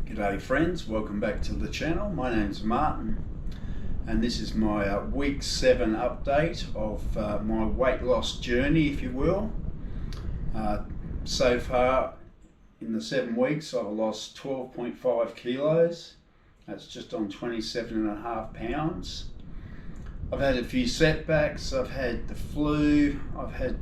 G'day friends, welcome back to the channel. My name's Martin and this is my week 7 update of my weight loss journey, if you will. So far in the 7 weeks I've lost 12.5 kilos. That's just on 27.5 pounds. I've had a few setbacks. I've had the flu. I've had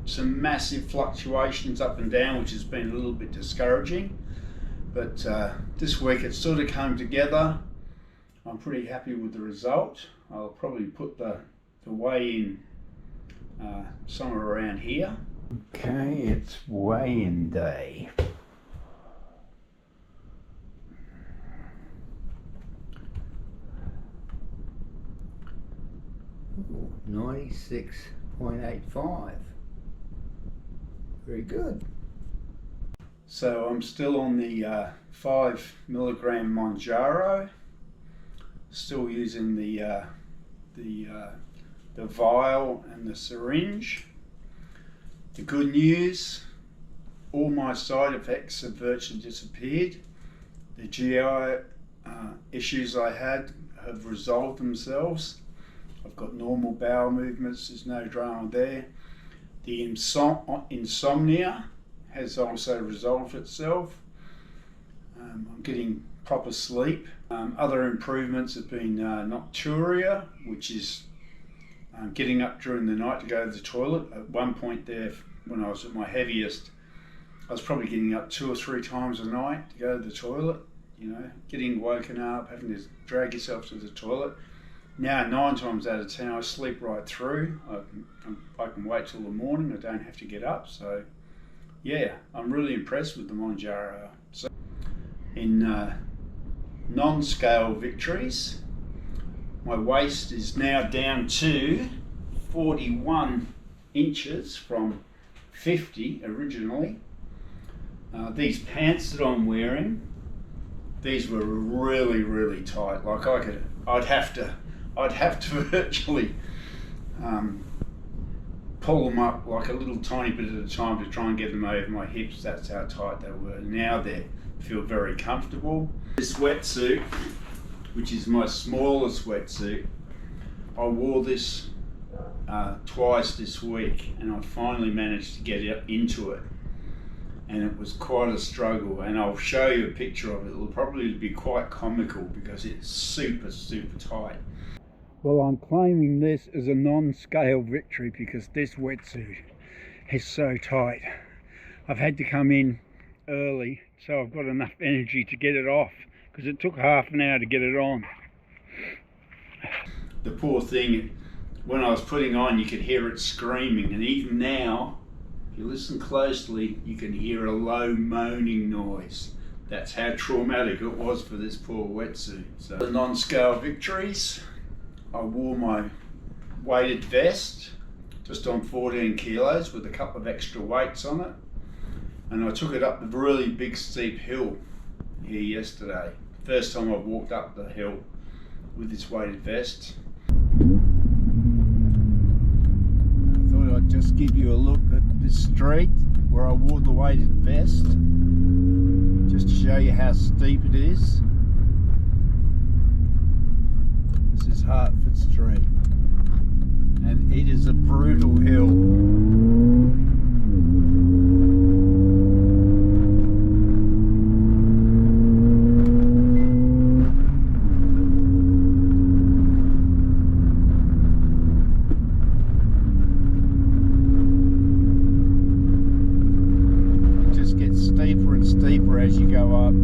some massive fluctuations up and down, which has been a little bit discouraging. But this week it sort of came together. I'm pretty happy with the result. I'll probably put the weigh-in somewhere around here. Okay, it's weigh-in day. Ooh, 96.85. Very good. So I'm still on the 5 milligram MOUNJARO, still using the vial and the syringe. The good news, all my side effects have virtually disappeared. The GI issues I had have resolved themselves. I've got normal bowel movements, there's no drama there. The insomnia has also resolved itself. I'm getting proper sleep. Other improvements have been nocturia, which is getting up during the night to go to the toilet. At one point there, when I was at my heaviest, I was probably getting up 2 or 3 times a night to go to the toilet. You know, getting woken up, having to drag yourself to the toilet. Now 9 times out of 10 I sleep right through. I can wait till the morning. I don't have to get up. So yeah, I'm really impressed with the MOUNJARO. So in non-scale victories, my waist is now down to 41 inches from 50 originally. These pants that I'm wearing, these were really tight. Like I'd have to virtually pull them up like a little tiny bit at a time to try and get them over my hips. That's how tight they were. Now they feel very comfortable. This wetsuit, which is my smallest wetsuit, I wore this twice this week and I finally managed to get into it, and it was quite a struggle, and I'll show you a picture of it. It'll probably be quite comical because it's super tight. Well, I'm claiming this as a non-scale victory because this wetsuit is so tight. I've had to come in early so I've got enough energy to get it off, because it took half an hour to get it on. The poor thing, when I was putting on, you could hear it screaming, and even now, if you listen closely, you can hear a low moaning noise. That's how traumatic it was for this poor wetsuit. So the non-scale victories, I wore my weighted vest just on 14 kilos with a couple of extra weights on it, and I took it up the really big steep hill here yesterday. First time I've walked up the hill with this weighted vest. I thought I'd just give you a look at this street where I wore the weighted vest, just to show you how steep it is. This is Hertford Street, and it is a brutal hill. It just gets steeper and steeper as you go up.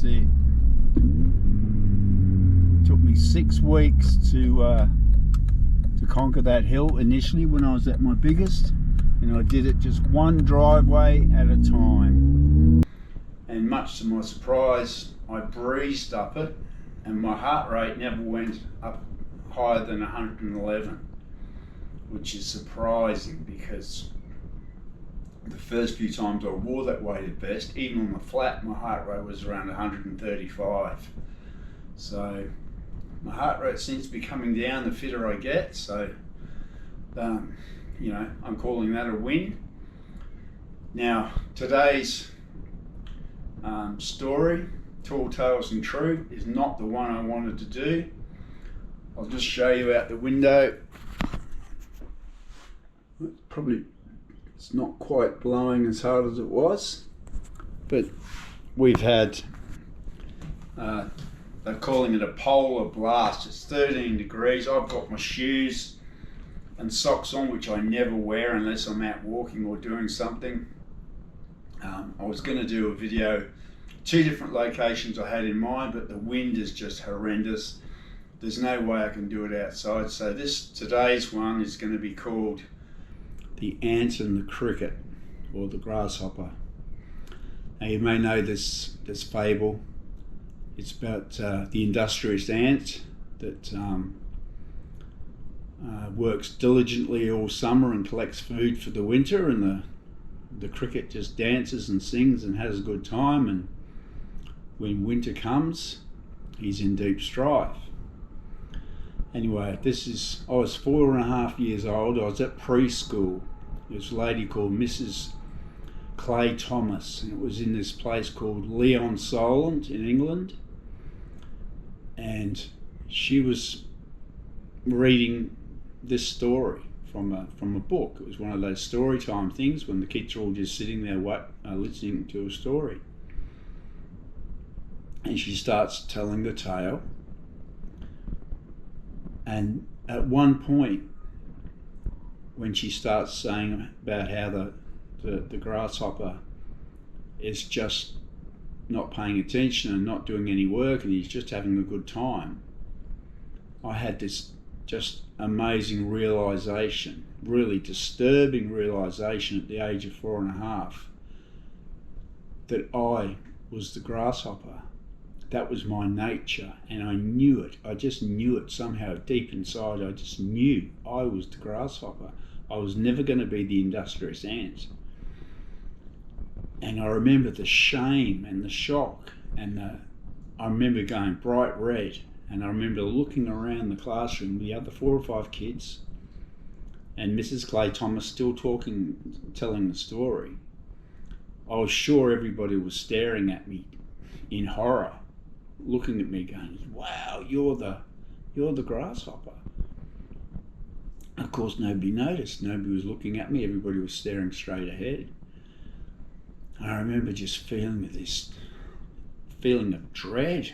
It took me 6 weeks to conquer that hill initially when I was at my biggest, and I did it just one driveway at a time, and much to my surprise I breezed up it, and my heart rate never went up higher than 111, which is surprising because the first few times I wore that weighted vest, even on the flat, my heart rate was around 135. So my heart rate seems to be coming down the fitter I get, so I'm calling that a win. Now, today's story, Tall Tales and True, is not the one I wanted to do. I'll just show you out the window. It's not quite blowing as hard as it was, but we've had, they're calling it a polar blast. It's 13 degrees. I've got my shoes and socks on, which I never wear unless I'm out walking or doing something. I was going to do a video, 2 different locations I had in mind, but the wind is just horrendous. There's no way I can do it outside. So today's one is going to be called The Ant and the Cricket, or the Grasshopper. Now you may know this fable. It's about the industrious ant that works diligently all summer and collects food for the winter, and the cricket just dances and sings and has a good time, and when winter comes, he's in deep strife. Anyway, I was 4.5 years old. I was at preschool. There was a lady called Mrs. Clay Thomas, and it was in this place called Leon Solent in England, and she was reading this story from a book. It was one of those story time things when the kids are all just sitting there listening to a story, and she starts telling the tale. And at one point, when she starts saying about how the grasshopper is just not paying attention and not doing any work, and he's just having a good time, I had this just amazing realization, really disturbing realization at the age of 4.5, that I was the grasshopper. That was my nature, and I knew it. I just knew it somehow deep inside. I just knew I was the grasshopper. I was never going to be the industrious ant. And I remember the shame and the shock, and I remember going bright red, and I remember looking around the classroom, the other 4 or 5 kids, and Mrs. Clay Thomas still telling the story. I was sure everybody was staring at me in horror, looking at me going, wow, you're the grasshopper. Of course, nobody noticed. Nobody was looking at me. Everybody was staring straight ahead. I remember just feeling this feeling of dread.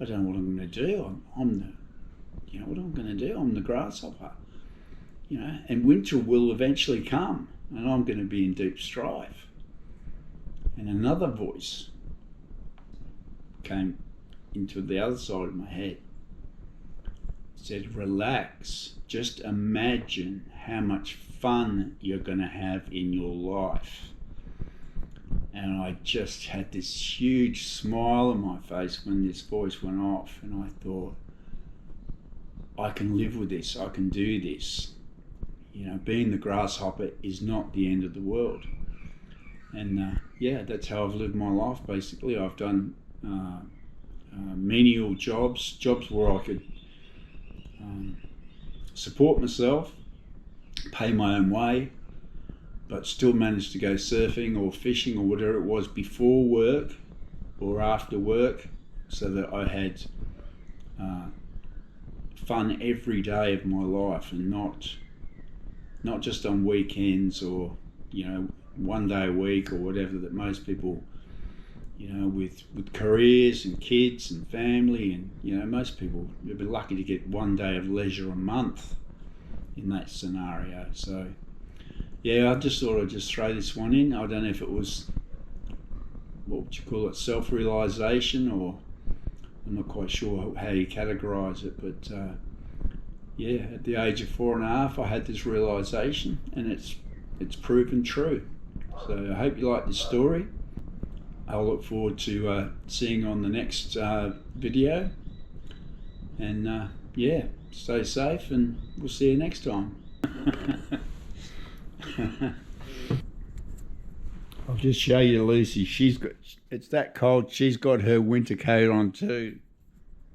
I don't know what I'm going to do. What am I going to do? I'm the grasshopper. And winter will eventually come, and I'm going to be in deep strife. And another voice came into the other side of my head. It said, relax, just imagine how much fun you're going to have in your life. And I just had this huge smile on my face when this voice went off, and I thought, I can live with this, I can do this. Being the grasshopper is not the end of the world. And that's how I've lived my life basically. I've done menial jobs where I could support myself, pay my own way, but still manage to go surfing or fishing or whatever it was before work or after work, so that I had fun every day of my life, and not just on weekends or one day a week or whatever that most people, with careers and kids and family, and most people would be lucky to get one day of leisure a month in that scenario. So I just thought I'd just throw this one in. I don't know if it was, what would you call it, self-realisation, or I'm not quite sure how you categorise it, but at the age of 4.5 I had this realisation, and it's proven true. So I hope you like this story. I'll look forward to seeing you on the next video, and stay safe, and we'll see you next time. I'll just show you Lucy. It's that cold, she's got her winter coat on too.